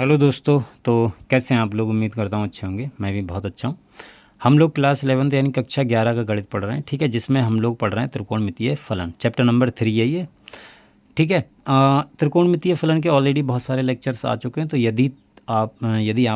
Hello दोस्तों। तो कैसे हैं आप लोग? उम्मीद करता हूँ अच्छे होंगे। मैं भी बहुत अच्छा हूँ। हम लोग क्लास 11th यानी कक्षा 11 का गणित पढ़ रहे हैं, ठीक है, जिसमें हम लोग पढ़ रहे हैं त्रिकोणमितीय फलन, चैप्टर नंबर 3 है ये, ठीक है। त्रिकोणमितीय फलन के ऑलरेडी बहुत सारे लेक्चर्स आ चुके हैं, तो यदि आप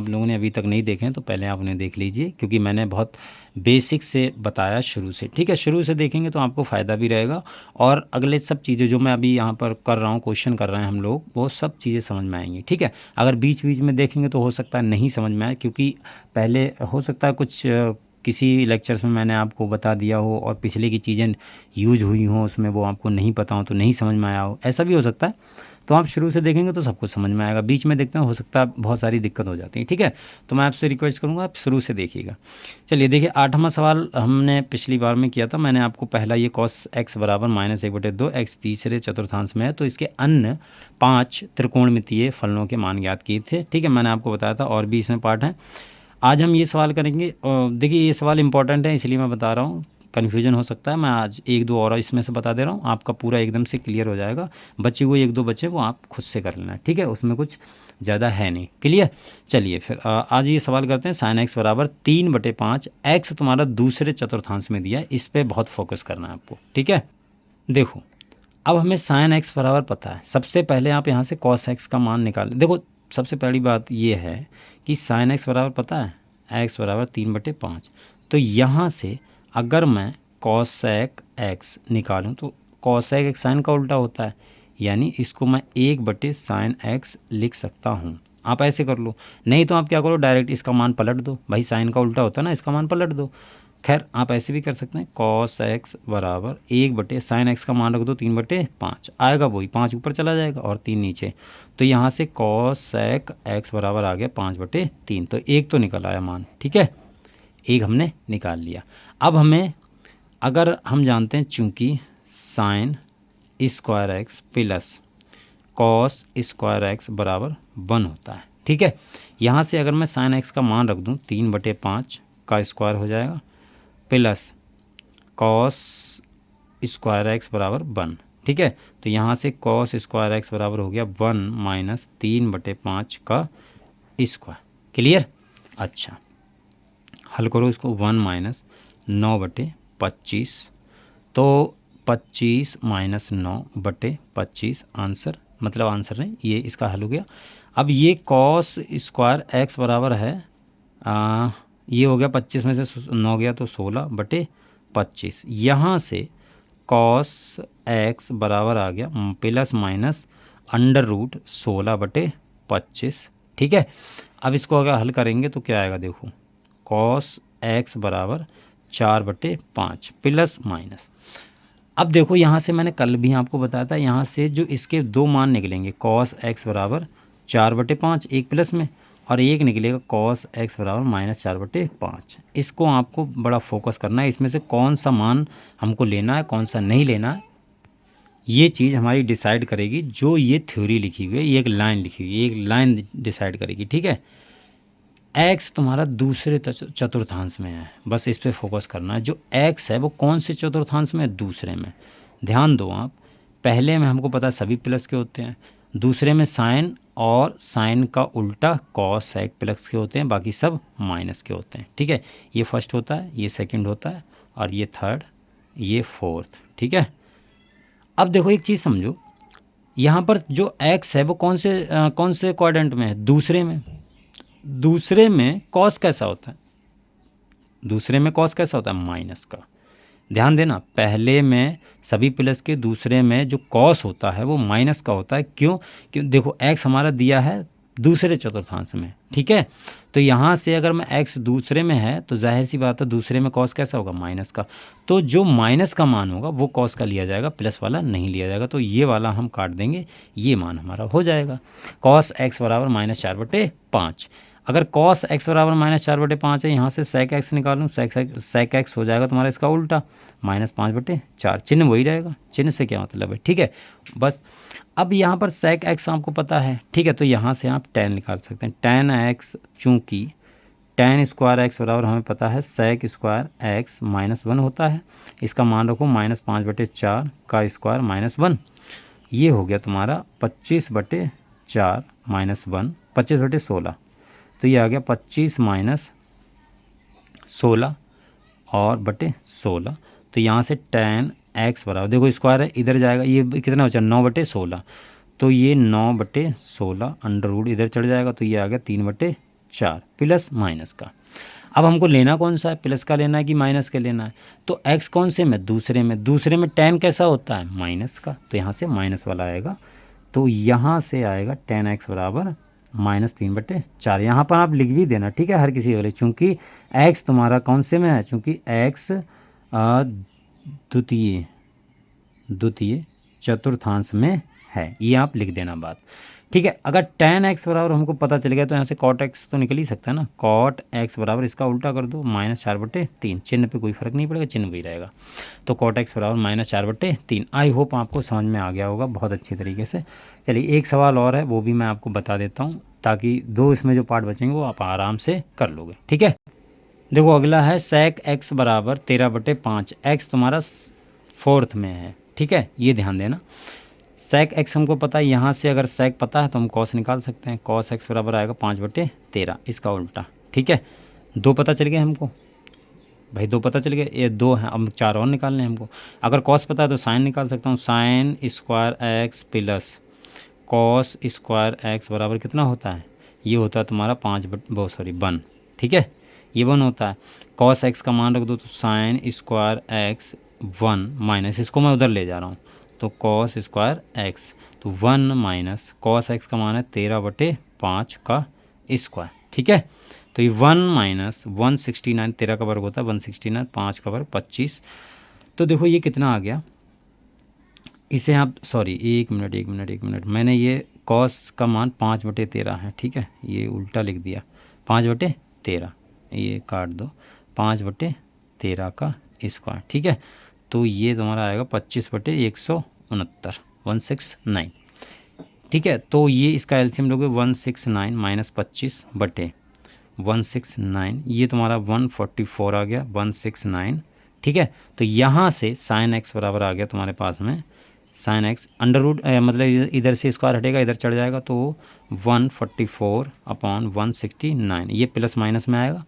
लोगों ने अभी तक नहीं देखे हैं तो पहले आप उन्हें देख लीजिए, क्योंकि मैंने बहुत बेसिक से बताया शुरू से, ठीक है। शुरू से देखेंगे तो आपको फ़ायदा भी रहेगा, और अगले सब चीज़ें जो मैं अभी यहाँ पर कर रहा हूँ, क्वेश्चन कर रहे हैं हम लोग, वो सब चीज़ें समझ में आएंगी, ठीक है। अगर बीच बीच में देखेंगे तो हो सकता है नहीं समझ में आए, क्योंकि पहले हो सकता है कुछ किसी लेक्चर्स में मैंने आपको बता दिया हो और पिछले की चीज़ें यूज हुई हों, उसमें वो आपको नहीं पता हो तो नहीं समझ में आया हो, ऐसा भी हो सकता है। तो आप शुरू से देखेंगे तो सब कुछ समझ में आएगा, बीच में देखते हैं हो सकता है बहुत सारी दिक्कत हो जाती है, ठीक है। तो मैं आपसे रिक्वेस्ट करूँगा आप शुरू से देखिएगा। चलिए देखिए, 8वां सवाल हमने पिछली बार में किया था। मैंने आपको पहला ये cos x बराबर -1/2 x तीसरे चतुर्थांश में है, तो इसके अन्य 5 त्रिकोणमितीय फलनों के मान ज्ञात किए थे, ठीक है। मैंने आपको बताया था, और भी इसमें पार्ट हैं। आज हम ये सवाल करेंगे, और देखिए ये सवाल इंपॉर्टेंट है इसलिए मैं बता रहा हूँ, कन्फ्यूजन हो सकता है। मैं आज एक दो और इसमें से बता दे रहा हूँ, आपका पूरा एकदम से क्लियर हो जाएगा। बचे हुए एक दो बचे वो आप खुद से कर लेना, ठीक है, उसमें कुछ ज़्यादा है नहीं, क्लियर। चलिए फिर आज ये सवाल करते हैं। sin x बराबर 3/5, एक्स तुम्हारा दूसरे चतुर्थांश में दिया है, इस पर बहुत फोकस करना है आपको, ठीक है। देखो, अब हमें sin x बराबर पता है। सबसे पहले आप यहाँ से cos x का मान निकालें। देखो, सबसे पहली बात ये है कि sin x बराबर पता है, x बराबर 3/5। तो यहाँ से अगर मैं cosec x निकालूँ तो cosec x साइन का उल्टा होता है, यानी इसको मैं 1/sin x लिख सकता हूँ। आप ऐसे कर लो, नहीं तो आप क्या करो, डायरेक्ट इसका मान पलट दो। भाई साइन का उल्टा होता है ना, इसका मान पलट दो। खैर आप ऐसे भी कर सकते हैं, cos x बराबर 1/sin x का मान रख दो 3/5, आएगा वही, 5 ऊपर चला जाएगा और 3 नीचे। तो यहाँ से cosec x बराबर आ गया 5/3। तो एक तो निकल आया मान, ठीक है, एक हमने निकाल लिया। अब हमें, अगर हम जानते हैं चूँकि sin square x plus cos square x बराबर 1 होता है, ठीक है। यहाँ से अगर मैं sin x का मान रख दूँ 3/5 का स्क्वायर हो जाएगा, प्लस कॉस स्क्वायर एक्स बराबर 1, ठीक है। तो यहाँ से कॉस स्क्वायर एक्स बराबर हो गया 1 माइनस 3/5 का स्क्वायर, क्लियर। अच्छा, हल करो इसको, 1 माइनस 9/25, तो 25 माइनस 9/25 आंसर, मतलब आंसर नहीं, ये इसका हल हो गया। अब ये कॉस स्क्वायर एक्स बराबर है, ये हो गया 25 में से 9 गया तो 16/25। यहाँ से कॉस एक्स बराबर आ गया प्लस माइनस √16/25, ठीक है। अब इसको अगर हल करेंगे तो क्या आएगा, देखो, कॉस एक्स बराबर 4/5 प्लस माइनस। अब देखो, यहाँ से मैंने कल भी आपको बताया था, यहाँ से जो इसके दो मान निकलेंगे, कॉस एक्स बराबर 4/5 एक प्लस में, और एक निकलेगा कॉस एक्स बराबर -4/5। इसको आपको बड़ा फोकस करना है, इसमें से कौन सा मान हमको लेना है कौन सा नहीं लेना है, ये चीज़ हमारी डिसाइड करेगी। जो ये थ्योरी लिखी हुई है, ये एक लाइन लिखी हुई है, एक लाइन डिसाइड करेगी, ठीक है। एक्स तुम्हारा दूसरे चतुर्थांश में है, बस इस पे फोकस करना है। जो एक्स है वो कौन से चतुर्थांश में है, दूसरे में। ध्यान दो आप, पहले में हमको पता है सभी प्लस के होते हैं, दूसरे में साइन और साइन का उल्टा कॉस सेक प्लस के होते हैं, बाकी सब माइनस के होते हैं, ठीक है। ये फर्स्ट होता है, ये सेकंड होता है, और ये थर्ड, ये फोर्थ, ठीक है। अब देखो एक चीज़ समझो, यहाँ पर जो एक्स है वो कौन से क्वाड्रेंट में है, दूसरे में। दूसरे में कॉस कैसा होता है, दूसरे में कॉस कैसा होता है, माइनस का। ध्यान देना, पहले में सभी प्लस के, दूसरे में जो कॉस होता है वो माइनस का होता है। क्यों देखो, एक्स हमारा दिया है दूसरे चतुर्थांश में, ठीक है। तो यहाँ से अगर मैं एक्स दूसरे में है तो जाहिर सी बात है दूसरे में कॉस कैसा होगा, माइनस का। तो जो माइनस का मान होगा वो कॉस का लिया जाएगा, प्लस वाला नहीं लिया जाएगा। तो ये वाला हम काट देंगे, ये मान हमारा हो जाएगा कॉस एक्स बराबर -4/5। अगर कॉस एक्स बराबर -4/5 है, यहाँ से सेक एक्स निकालूँ, सेक एक्स हो जाएगा तुम्हारा इसका उल्टा, -5/4। चिन्ह वही रहेगा, चिन्ह से क्या मतलब है, ठीक है, बस। अब यहाँ पर सेक एक्स आपको पता है, ठीक है, तो यहाँ से आप tan निकाल सकते हैं। tan x, चूँकि tan स्क्वायर एक्स बराबर हमें पता है सेक स्क्वायर एक्स -1 होता है, इसका मान रखो -5/4 का स्क्वायर -1, ये हो गया तुम्हारा 25/4, 4 माइनस 1, 25/16, तो ये आ गया 25 माइनस 16 और बटे 16। तो यहाँ से tan x बराबर, देखो स्क्वायर है इधर जाएगा, ये कितना बचा 9/16, तो ये 9/16 अंडर रूट इधर चढ़ जाएगा, तो ये आ गया 3/4 प्लस माइनस का। अब हमको लेना कौन सा है, प्लस का लेना है कि माइनस का लेना है, तो x कौन से में, दूसरे में tan कैसा होता है, माइनस का, तो यहाँ से माइनस वाला आएगा, तो यहाँ से आएगा tan x बराबर -3/4। यहाँ पर आप लिख भी देना, ठीक है, हर किसी के लिए, चूँकि x तुम्हारा कौन से में है, चूँकि x द्वितीय चतुर्थांश में है, ये आप लिख देना बात, ठीक है। अगर tan x बराबर हमको पता चल गया तो यहाँ से cot x तो निकल ही सकता है ना, cot x बराबर इसका उल्टा कर दो -4/3, चिन्ह पे कोई फर्क नहीं पड़ेगा, चिन्ह वही रहेगा, तो cot x बराबर -4/3। आई होप आपको समझ में आ गया होगा बहुत अच्छी तरीके से। चलिए एक सवाल और है, वो भी मैं आपको बता देता हूँ, ताकि दो इसमें जो पार्ट बचेंगे वो आप आराम से कर लोगे, ठीक है। देखो अगला है sec x बराबर 13/5, x तुम्हारा 4th में है, ठीक है, ये ध्यान देना। sec x हमको पता है, यहाँ से अगर sec पता है तो हम cos निकाल सकते हैं, cos x बराबर आएगा 5/13, इसका उल्टा, ठीक है। 2 पता चल गए हमको भाई, 2 पता चल गए, ये 2 हैं, अब 4 और निकालने हैं हमको। अगर cos पता है तो sin निकाल सकता हूँ, sin square x plus cos square x बराबर कितना होता है, ये होता है तुम्हारा 1, ठीक है, ये 1 होता है। cos x का मान रख दो तो sin स्क्वायर x 1 माइनस, इसको मैं उधर ले जा रहा हूँ, तो cos स्क्वायर x, तो 1 माइनस cos x का मान है 13/5 का स्क्वायर, ठीक है। तो ये 1 माइनस 169, 13 का वर्ग होता है 169, 5 का वर्ग 25, तो देखो ये कितना आ गया, इसे आप एक मिनट, मैंने ये cos का मान 5/13 है, ठीक है, ये उल्टा लिख दिया, 5/13, ये काट दो, 5/13 का स्क्वायर, ठीक है, तो ये तुम्हारा आएगा 25/169, 169, ठीक है। तो ये इसका एलसीएम लोगे 169 माइनस 25/169, ये तुम्हारा 144 आ गया, 169, ठीक है। तो यहाँ से sin x बराबर आ गया तुम्हारे पास में sin x अंडर रूट, मतलब इधर से स्क्वायर हटेगा इधर चढ़ जाएगा, तो 144/169, ये प्लस माइनस में आएगा।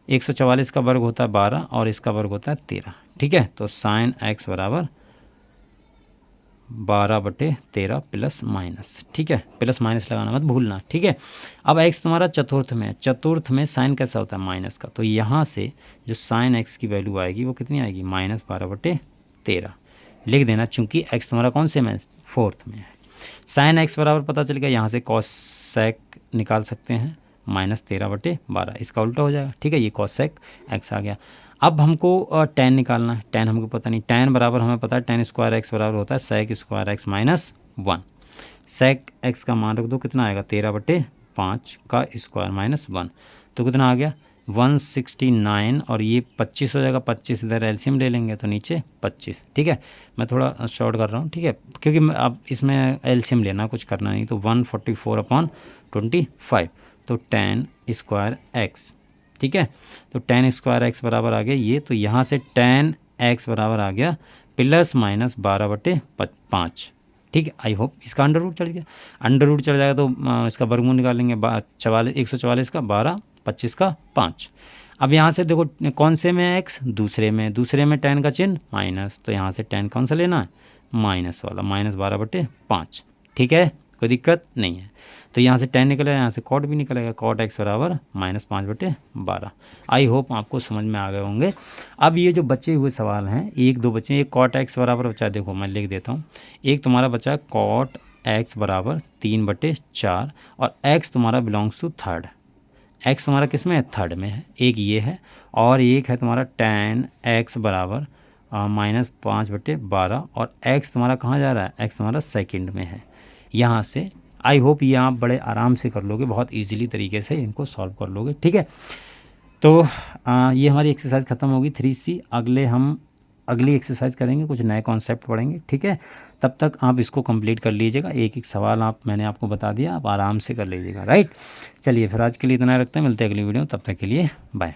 144 का वर्ग होता है 12 और इसका वर्ग होता है 13, ठीक है। तो sin x बराबर 12/13 प्लस माइनस, ठीक है, प्लस माइनस लगाना मत भूलना, ठीक है। अब x तुम्हारा चतुर्थ में है, चतुर्थ में साइन कैसा होता है, माइनस का, तो यहाँ से जो sin x की वैल्यू आएगी वो कितनी आएगी, -12/13 लिख देना, चूंकि x तुम्हारा कौन से में, 4th में है। sin x बराबर पता चल गया, यहाँ से cos sec निकाल सकते हैं -13/12, इसका उल्टा हो जाएगा, ठीक है, ये cos sec x आ गया। अब हमको tan निकालना है, tan हमको पता नहीं, tan बराबर हमें पता है tan स्क्वायर x बराबर होता है sec square x -1, sec x का मान रख दो, कितना आएगा 13/5 का स्क्वायर -1, तो कितना आ गया 169, और ये 25 हो जाएगा, 25 इधर एलसीएम ले लेंगे तो नीचे 25, ठीक है। मैं थोड़ा शॉर्ट कर रहा हूँ, ठीक है, क्योंकि अब इसमें एलसीएम लेना, कुछ करना नहीं, तो 144/25, तो tan स्क्वायर x, ठीक है, तो tan स्क्वायर x बराबर आ गया ये, तो यहाँ से tan x बराबर आ गया +/12/5, ठीक है। आई होप इसका अंडर रूट चढ़ गया, अंडर रूट चढ़ जाएगा तो इसका वर्गमूल निकालेंगे, 144 का 12, 25 का 5। अब यहाँ से देखो कौन से में x, दूसरे में tan का चिन्ह माइनस, तो यहाँ से tan कौन सा लेना है, माइनस वाला, -12/5, ठीक है, कोई दिक्कत नहीं है। तो यहाँ से tan निकलेगा, यहाँ से cot भी निकलेगा, cot x बराबर -5/12। आई होप आपको समझ में आ गए होंगे। अब ये जो बचे हुए सवाल हैं, 1-2 बचे, एक cot x बराबर बचा, देखो मैं लिख देता हूँ, एक तुम्हारा बचा cot x बराबर 3/4, और x तुम्हारा बिलोंग्स टू थर्ड, x तुम्हारा किस में है, थर्ड में है, एक ये है, और एक है तुम्हारा tan x बराबर -5/12, और x तुम्हारा कहाँ जा रहा है, x तुम्हारा सेकंड में है। यहाँ से आई होप ये आप बड़े आराम से कर लोगे, बहुत इजीली तरीके से इनको सॉल्व कर लोगे, ठीक है। तो ये हमारी एक्सरसाइज ख़त्म होगी 3C। हम अगली एक्सरसाइज करेंगे, कुछ नए कॉन्सेप्ट पढ़ेंगे, ठीक है। तब तक आप इसको कंप्लीट कर लीजिएगा, एक एक सवाल मैंने आपको बता दिया, आप आराम से कर लीजिएगा, राइट। चलिए फिर आज के लिए इतना रखते हैं, मिलते हैं अगली वीडियो, तब तक के लिए बाय।